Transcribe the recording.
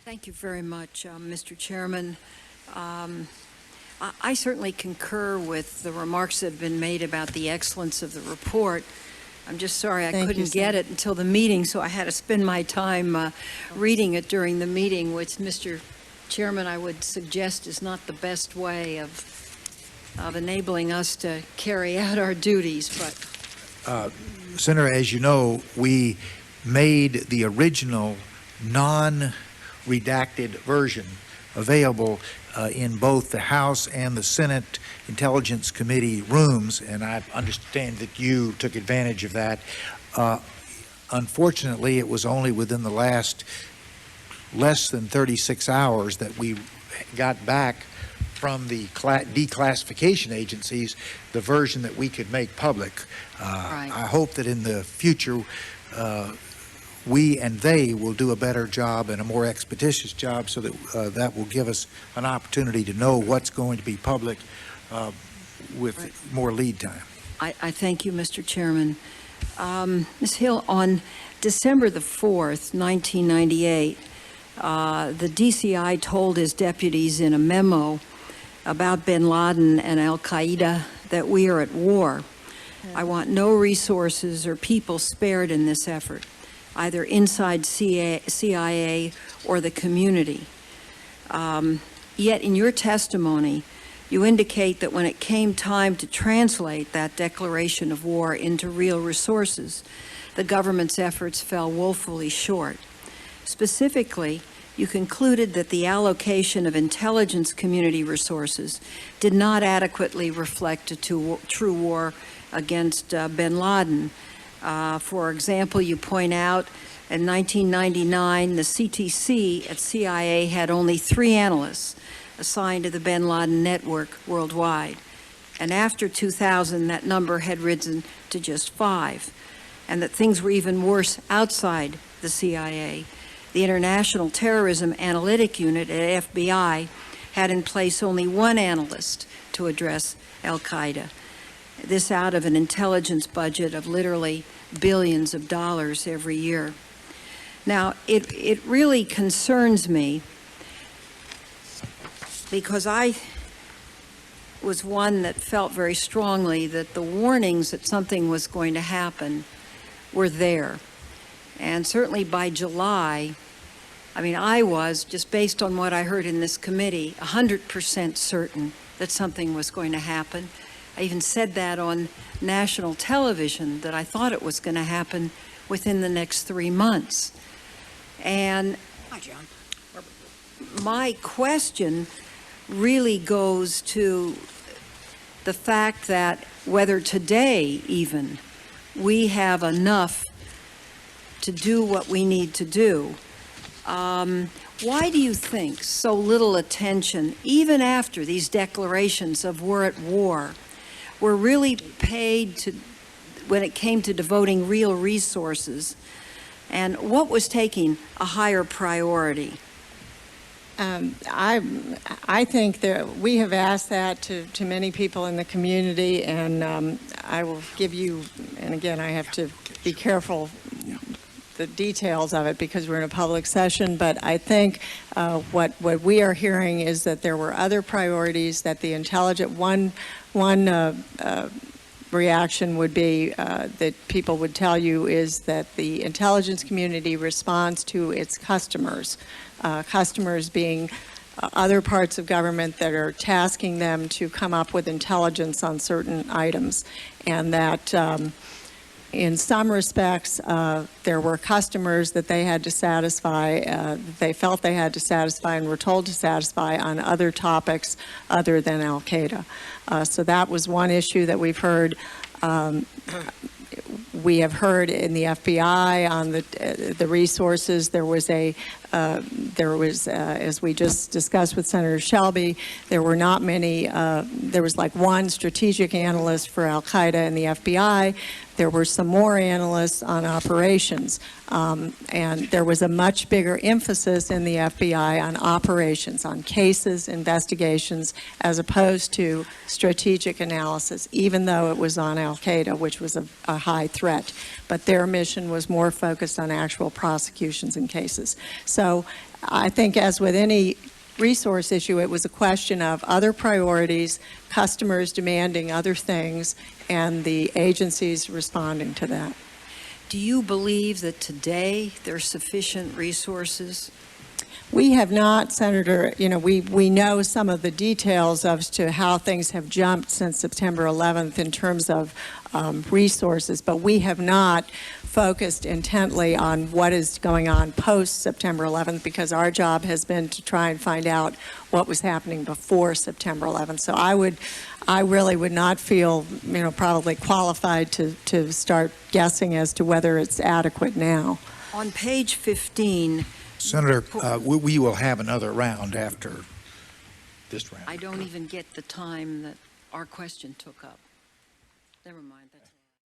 Thank you very much, Mr. Chairman. I certainly concur with the remarks that have been made about the excellence of the report. I'm just sorry I couldn't get it until the meeting, so I had to spend my time reading it during the meeting, which, Mr. Chairman, I would suggest is not the best way of enabling us to carry out our duties. But Senator, as you know, we made the original non-redacted version available in both the House and the Senate Intelligence Committee rooms, and I understand that you took advantage of that. Unfortunately, it was only within the last less than 36 hours that we got back from the declassification agencies the version that we could make public. Right. I hope that in the future we and they will do a better job and a more expeditious job, so that that will give us an opportunity to know what's going to be public with more lead time. I thank you, Mr. Chairman. Ms. Hill, on December the 4th, 1998, the DCI told his deputies in a memo about bin Laden and al-Qaeda that we are at war. I want no resources or people spared in this effort, either inside CIA or the community. Yet in your testimony, you indicate that when it came time to translate that declaration of war into real resources, the government's efforts fell woefully short. Specifically, you concluded that the allocation of intelligence community resources did not adequately reflect a true war against bin Laden. For example, you point out in 1999, the CTC at CIA had only 3 analysts assigned to the bin Laden network worldwide. And after 2000, that number had risen to just 5, and that things were even worse outside the CIA. The International Terrorism Analytic Unit at FBI had in place only 1 analyst to address al-Qaeda. This out of an intelligence budget of literally billions of dollars every year. Now, it really concerns me, because I was one that felt very strongly that the warnings that something was going to happen were there. And certainly by July, I mean, I was, just based on what I heard in this committee, 100% certain that something was going to happen. I even said that on national television, that I thought it was going to happen within the next 3 months. And Hi, John. my question really goes to the fact that whether today even we have enough to do what we need to do. Why do you think so little attention, even after these declarations of we're at war, were really paid to when it came to devoting real resources? And what was taking a higher priority? I think that we have asked that to many people in the community, and I will give you, and again, I have to be careful the details of it because we're in a public session, but I think what we are hearing is that there were other priorities, that the intelligent, one reaction would be that people would tell you is that the intelligence community responds to its customers, customers being other parts of government that are tasking them to come up with intelligence on certain items, and that in some respects, there were customers that they had to satisfy, they felt they had to satisfy and were told to satisfy on other topics other than al-Qaeda. So that was one issue that we've heard. We have heard in the FBI on the resources. There was as we just discussed with Senator Shelby, there were not many. There was like 1 strategic analyst for al-Qaeda in the FBI. There were some more analysts on operations, and there was a much bigger emphasis in the FBI on operations, on cases, investigations, as opposed to strategic analysis, even though it was on al-Qaeda, which was a high threat. But their mission was more focused on actual prosecutions and cases. So I think, as with any resource issue, it was a question of other priorities, customers demanding other things, and the agencies responding to that. Do you believe that today there's sufficient resources? We have not, Senator, we know some of the details as to how things have jumped since September 11th in terms of resources, but we have not focused intently on what is going on post-September 11th, because our job has been to try and find out what was happening before September 11th. So I really would not feel, probably qualified to start guessing as to whether it's adequate now. On page 15, Senator, we will have another round after this round. I don't even get the time that our question took up. Never mind.